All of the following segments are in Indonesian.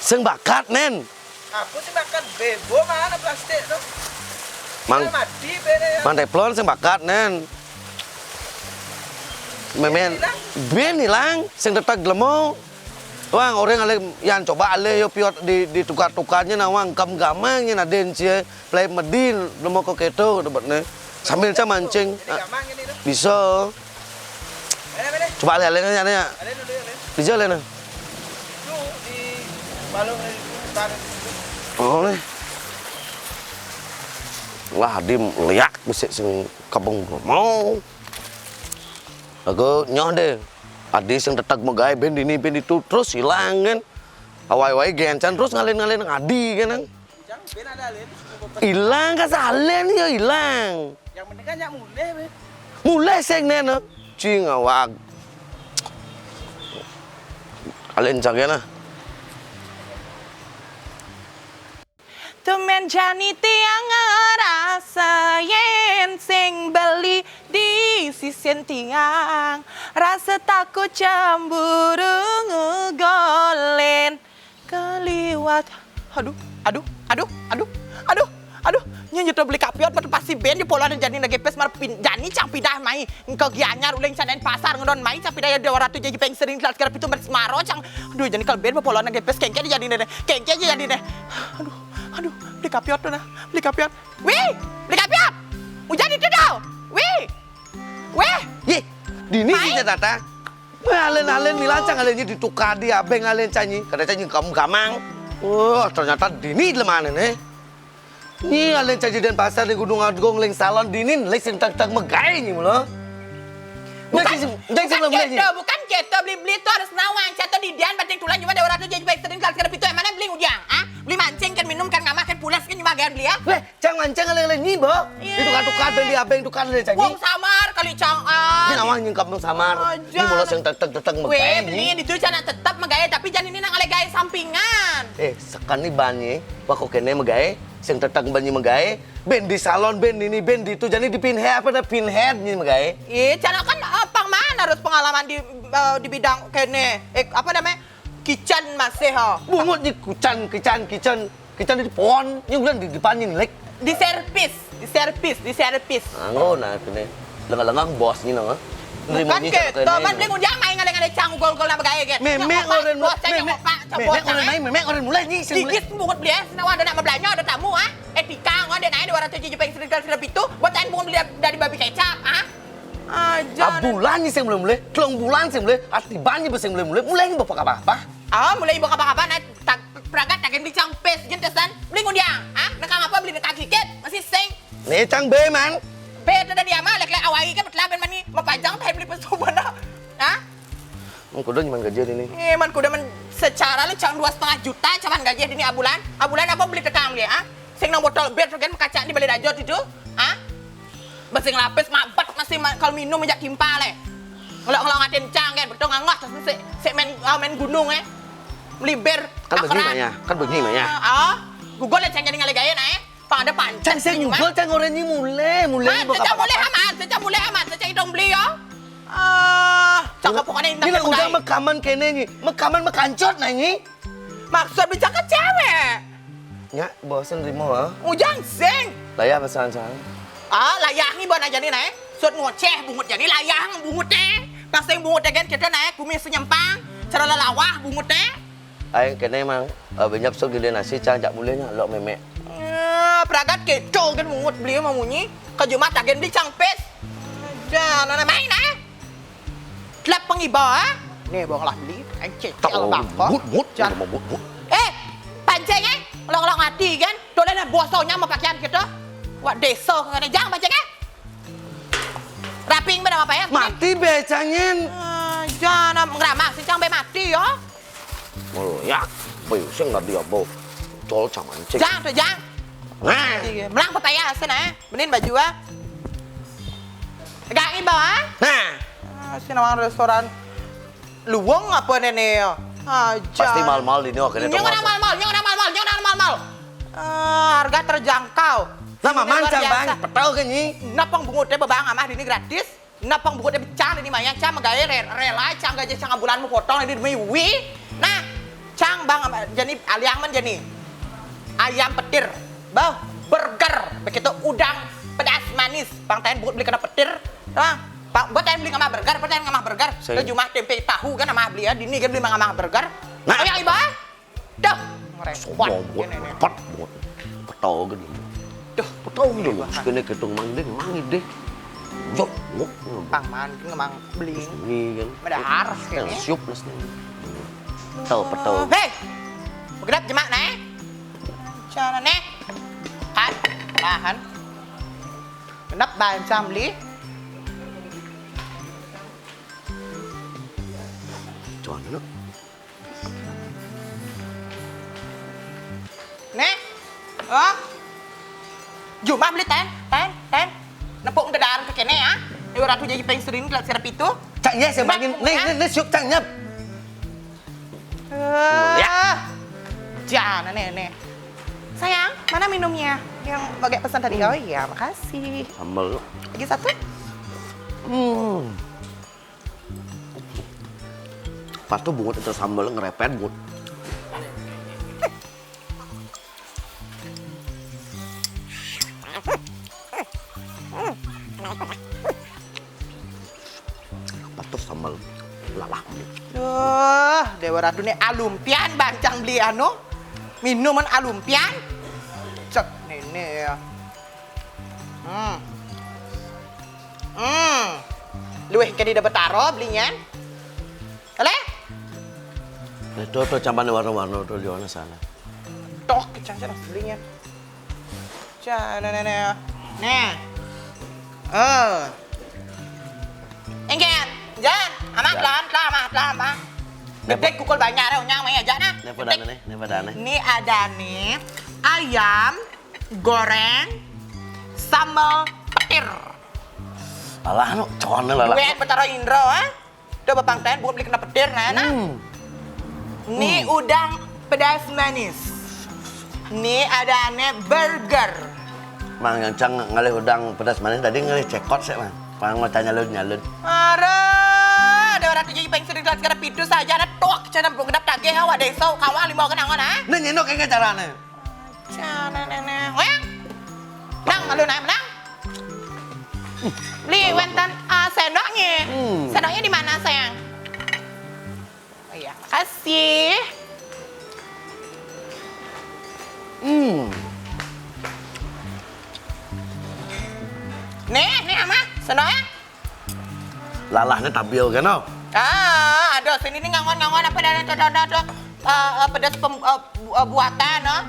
Sing bakat nen. Aku sih makan bebo mana plastik tuh. Mang Mati beda ya. mang teflon sing bakat nen. Memen ben hilang sing tetag lemo. Wang orang ale yang coba ale yo piot di tukar-tukarnya nawang kam gamangnya naden cie play medin lemo kok keto debetne. Sambil ca mancing. Gamang ini tuh. Bisa. Beda. Coba ale nya. Ada dulu ya. Bisa ale na. Tuh di balong hutan. Oh nih. Wah dim liak besek sing kabung mau. Aku nyoh deh. Adi sing tetag megai ben ini ben itu terus hilang kan. Awai-awai gencan terus ngalin-ngalin adi kan. Jangan ben ada lain. Hilang kan salen ya hilang. Yang penting kan nyak mulai be. Mulai sing nena. Cing awak. Kalian cagena. Temen jani tiang ngerasa yen sing beli di sisen tiang rasa takut cemburu ngegolen keliwat aduh nyanyi to beli kapiot betul pasti ben di pola dan jani nage pes marpin jani cang pindah mai engkau gianyar uleng sanain pasar ngedon mai cang pindah ya 200 jadi peng sering kelas kerap itu maro cang aduh jani kalau ben pola nage pes kengke jadi deh kengke jadi deh aduh beli kapiot tuh nah beli kapiot wih beli kapiot hujan itu dong wih Ye, dini kita tata. Alen-alen milancang alennya ditukar di abeng alen canyi. Kada canyi kamu gamang. Wah, ternyata dini lemana nih. Ni alen canyi dan pasar di Gunung Agung leng salon dinin leng sing tak megai ni mula. bukan gitu beli itu harus nawang cato di dian bating tulang cuma 200 jadi baik sering kelas kerap itu yang mana beli ujang beli mancing kan minum kan nggak makan pulas kan cuma gaya beli ya Weh, jangan alen ni bo. Itu tukar beli abeng tukar alen canyi. wong samar kali cang Ini nawang yang kamu samar. Ni mula sing tak megai beli ni. itu jangan tetap megaya tapi jangan ini nang ale gaya sampingan Sekan ni banyi, wako kene megai, sing tetang banyi megai, ben di salon, ben ini, ben di itu, jadi di pinhead apa ada pinhead ni megai. jangan kan pang mana harus pengalaman di bidang kene apa namanya kitchen masih ha Bungut ni kitchen di pohon, ni bulan di depan ni lek. di servis Anggo na kene, lengang bos ni nang. bukan ke teman beli ujang main ngale cang gol na bagay ke Memek orang mulai ni. Digit bungut beli senawa ada nak belanja ada tamu etika ada naik 207 peng serip itu buat tain bungut beli dari babi kecap aja Bulan ni sing mulai, telung bulan sing mulai, ati banyak besing mulai ni bapak apa? mulai ibu apa naik tak peragat tak beli cang pes gentesan beli ujang nekang apa beli nekang kikit masih sing Ni cang be man. beda dari ama lek awai kan betlaben mani mapajang teh beli pesuban Kudu nyaman gaji ini. man kuda men secara lu cang 2,5 juta cuman gaji ini abulan apa beli tekam dia sing nang botol bir kan kaca di beli dajot itu besing lapis mampet masih kalau minum menjak timpa le ngelok ngatin cang kan betul ngangos terus main gunung beli bir Kan begini mah ya. Google le cang jadi ngale gaya pada pancen Cang saya nyugol cang orang ni mulai Cang mulai amat cang itu beli ya cang pokoknya ini lah udah mekaman kene ni, mekaman mekancot nah ni. maksud bicara ke cewek Ya, bosan rimo ujang sing Layar pesan sang. layang ni buat aja nih naik sud ngoceh bungut jadi layang bungut pas yang bungut kan kita naik bumi senyempang cara lelawah bungut Ay kene mang banyak sok gede nasi cang jak mulainya lok memek. Peragat keco kan mungut beli mau munyi ke Jumat agen beli cangpes jangan main Kelap pengiba nih bang lah beli cek Mut pancing ngolong hati kan dole na bosonya mau pakaian kita wak desa kena jang pancing raping beda apa ya Mati becangin. jangan ngeramah si cang be mati ya Muluyak, sing nggak dia bo. Col cang mancing. jang Nah, melang pepaya sana benin baju gak iba nah. si nama restoran luweng apa nenek aja Pasti mal-mal ini oke jangan mal harga terjangkau Nah, maman cang bang, petau kan ni. napang bungutnya bebang amah ini gratis napang bungutnya becang ini maya cang megaya rela cang gaji cang bulan mu potong ini demi wi nah Cang bang, jadi aliang men jadi ayam petir, bang, burger, begitu udang pedas manis, bang Tayan buat beli kena petir, bang. Buat Tayan beli ngamah burger, buat Tayan ngamah burger. Lo cuma tempe tahu kan ngamah beli ya, dini kan beli ngamah burger. Nah, ya iba, dah, ngerespon. Pot, petau gini. Duh, Petau dulu, sekene ketung mang deh. Yuk, bang man, ngamah beli. Ini kan. Ada harus kayaknya. Siup lah sini. Petau. Hei, bergerak jemak nih. Cara nih, kan, lahan. Kenapa bancam beli? Cuan lu. Nih, oh, jumlah beli ten. Nepuk kedaran ke kene ya. Ini ratu jadi pensirin kelas serap itu. Caknya saya bangin. Nih siup caknya. Ya, jangan nih. Sayang, mana minumnya? Yang pakai pesan tadi. Oh iya, makasih. Sambal. Lagi satu. Pas tuh bungut itu sambal ngerepet bungut. Pas tuh sambal lalah. Duh, Dewa Ratu nih alumpian bancang beli anu. Minuman alumpian. Cek nenek ya. Luwih ke di dapat taro belinya. Oleh? Itu tuh campan warna-warna tuh di mana sana. Tok kecang-kecang belinya. Jangan nenek. Nih. Engken, jangan. Amat lahan. Gede kukul banyak deh, unyang maya jangan. Ini padane. Ini ada nih ayam goreng sambal petir. Alah no, cuan lah. Duit betara Indro, Udah Bapang Tayan buat beli kena petir, nah. Ini udang pedas manis. Ini ada ane burger. Mang yang cang ngalih udang pedas manis tadi ngalih cekot sih mang. Mang mau tanya nyalun. Ada orang tujuh pengen sering kelas karena pitu saja ada tuak cina belum kedap tagih awak desa kawan lima kenangan Nah nyendok kayak caranya. Cina nenek, nang malu nang menang. Li wentan sendoknya. Sendoknya di mana sayang? Oh iya, makasih. Nih ama sendoknya. Lalahnya tampil kan no? Ada sini nih ngangon apa ada pedas buatan, no?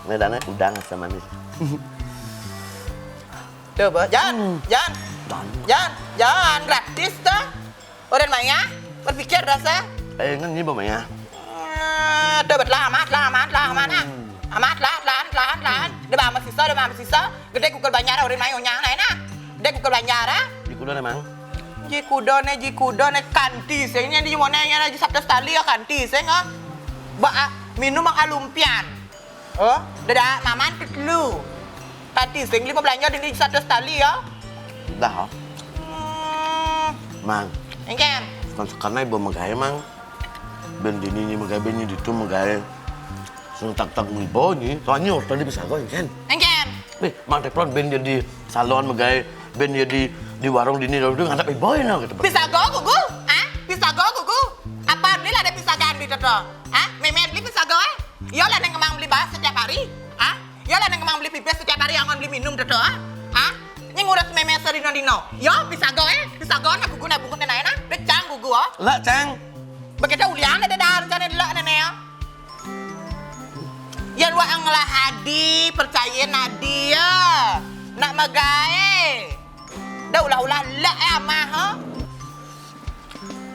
Ini dana udang sama manis. Coba, jangan gratis tuh. Orang Maya berpikir rasa. Ini apa Maya? Coba amat. Lahan. Udah masih sisa. Gede kukul banyak orang Maya unyang lain Gede kukul banyak Di kuda emang? Jikudone kanti sehingga di mana yang aja sabtu sekali ya kanti sehingga minum alumpian. Oh, dadah maman lu. Kanti sehingga lima belanja di sabtu sekali ya. Dah. Mang. Engken. Karena ibu megay mang. Ben dini megay ben di itu megay. Tak ibu ni. Soalnya tadi bisa kau engken. Engken. Nih, mang teplon ben jadi salon megay ben jadi di warung dini dulu ngadap ibu gitu. Bisa gugu? Apa beli lah ada bisa ganti tuh? Memet beli bisa go? Yo lah neng kemang beli bas setiap hari? Yo lah neng kemang beli pipes setiap hari yang beli minum tuh? Yang ngurus memet serino. Yo bisa go? Nak gugu nak bungkus nenek nak? Decang gugu Lah cang. Begitu ulian ada dah rencana dulu nenek ya. Ya lu anglah hadi percaya Nadia. Nak magae. Dah ulah lah amah ha.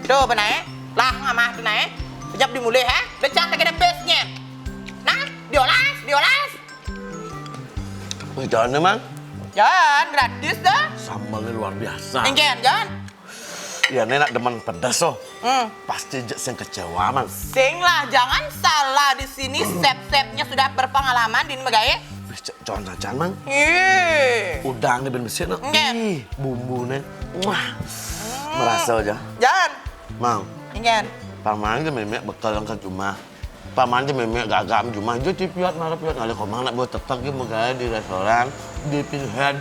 Tuh benai. Lah amah tu naik. Sejap dimulai Decang tak ada base-nya. Nah, diolas. Wih, jangan emang. Jangan gratis dah. Sambalnya luar biasa. Engken, jangan. Ya, nenek demen pedas Pasti yang kecewa, mang. Sing lah, jangan salah di sini. Chef-chefnya sudah berpengalaman di Megaye. Jangan cacan, mang. Udang di ben mesin, bumbunya. Wah. Merasa aja. Jangan. Mau. Engken. paman je memek bekal ang rumah. Paman je memek gagam rumah je tipiat piat ngale komang nak buat tetap ke megaya di restoran di Pinhead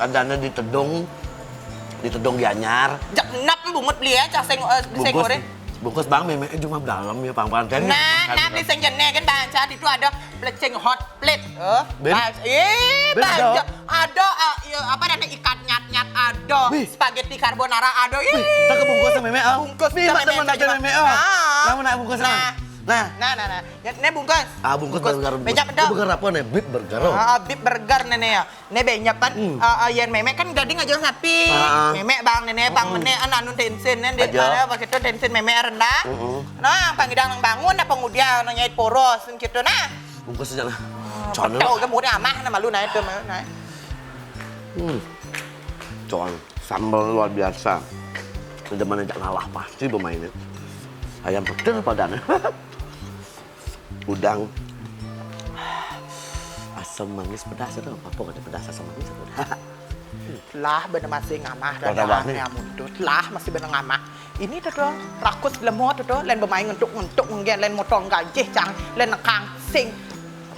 kadana di Tedong Gianyar. Jak nap bungut beli ya, cak seng goreng. Bungkus bang memek cuma dalam ya pang ten. Nah, beli seng jene kan bang, cak itu ada plecing hot plate. Ben? Banyak. Ada apa namanya ikan nyat ada, spaghetti carbonara ada. Tak ke bungkus sama memek ah. Bungkus Nih, mak teman nak memek ah. Nama nak bungkus sama. Nah. Ne bungkus. Bungkus burger. Banyak dah. Burger apa nih? Beef burger. Beef burger nenek ya. Ne banyak kan. Yang memek kan gading aja sapi. Memek bang nenek bang menek anun tensin nen dia mana pakai tu tensin memek rendah. Nah, pangidang nang bangun na pengudia nang nyait poros gitu nah. Bungkus saja lah. Tahu kan mudah amah nama lu naik tu naik. Con sambal luar biasa. Udah mana jak ngalah pasti bermainnya. Ayam petir padanya. Udang. Asam manis pedas itu apa kata pedas asam manis itu. Lah bener masih ngamah Kata dah bang ni. mundut. Lah masih bener ngamah. Ini tu rakus lemot tu len bermain ngentuk nggen len motong gajih cang len nekang sing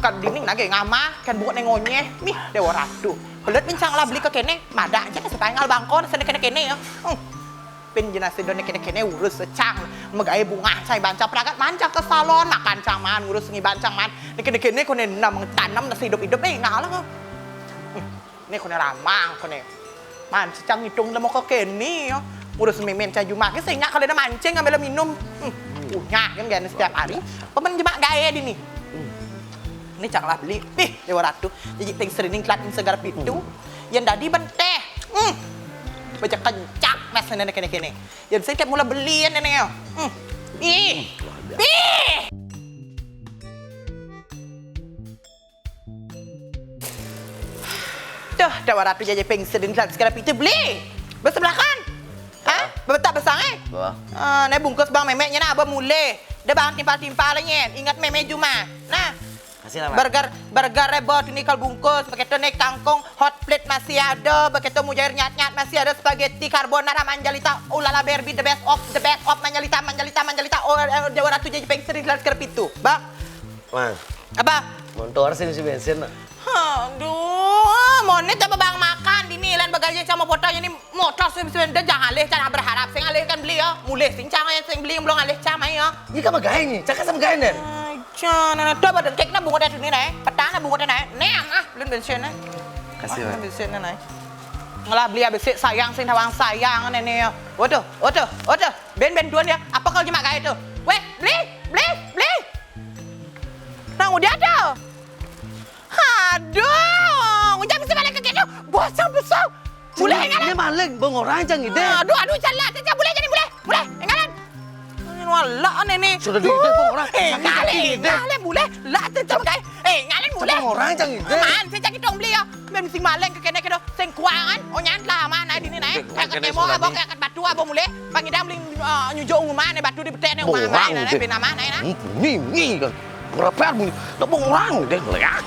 kan dining nage ngamah kan buat nengonyeh mih dewa ratu. Pelet bincang lah beli ke kene madak aja supaya ngal bangkon sene kene ya. Pin jenazah done kene urus secang megaya bunga cai banca pragat manca ke salon makan caman urus ngi bancang man kene kone nam tanam nasi hidup ngalah kok ini kone ramang kone man secang hitung lemo ke kene yo urus memen cai jumak sing nyak kalau mancing ambil minum punya kan gak setiap hari pemen jemak gaya di nih ini caklah beli dewa ratu jadi ting sering klat segar pitu yang tadi benteh baca kencak mas nenek kene. Yang saya kayak mulai beli nenek ya. Ih. Tuh, dewa ratu jadi pengsedin segala itu beli. Bersebelahan. Hah? Betak besar nih bungkus bang memeknya nah abah mulai. Dia bang timpal-timpal lagi. Ingat memek Juma. Nah. Kasih lah. Burger rebot ini kal bungkus, begitu nih kangkung hot plate masih ada, begitu mujair nyat masih ada spaghetti carbonara manjalita, ulala berbi the best of manjalita, oh Jawa Ratu jadi pengseri gelas kerp itu, bang. Bang. Apa? Motor sini si bensin. Aduh, monet apa bang makan di nih, lain bagajnya sama fotonya ini motor sebenarnya jangan alih, jangan berharap, saya alih kan beli ya, mulai sincang ya, saya beli belum alih cama ya. Ini kan magay ni, cakap sama magay nen. Jangan, coba dan kek na bunga dari sini nih, petang na bunga dari nih, belum bensin nih. Kasih lah. Bensin nih. Ngalah beli habis sayang sing tawang sayang nih. Waduh, ben duan ya. Apa kalau cuma kayak itu? Weh, beli. Nang udah ada. Aduh, udah bisa balik ke kene. Bosang besar. Boleh ngalan. Ini maling, bang orang cang ide. Aduh, jalan. Tidak boleh jadi boleh. Ngalan. Wala nene. Sudah diide bang orang. Ngalen boleh. Lah tetap kayak. Ngalen boleh. Bang orang cang ide. Man, saya cakap dong beli ya. Ben sing maleng ke kene kedo sing kuangan. Oh nyant lah mana di ni naik. Kayak ketemu abang kayak batu abang mulai. Pangidam beli nyujuk rumah nih batu di betek nih rumah mana nih ben nama nih nah. Ni kan. Berapa bunyi? Bang orang deh leak.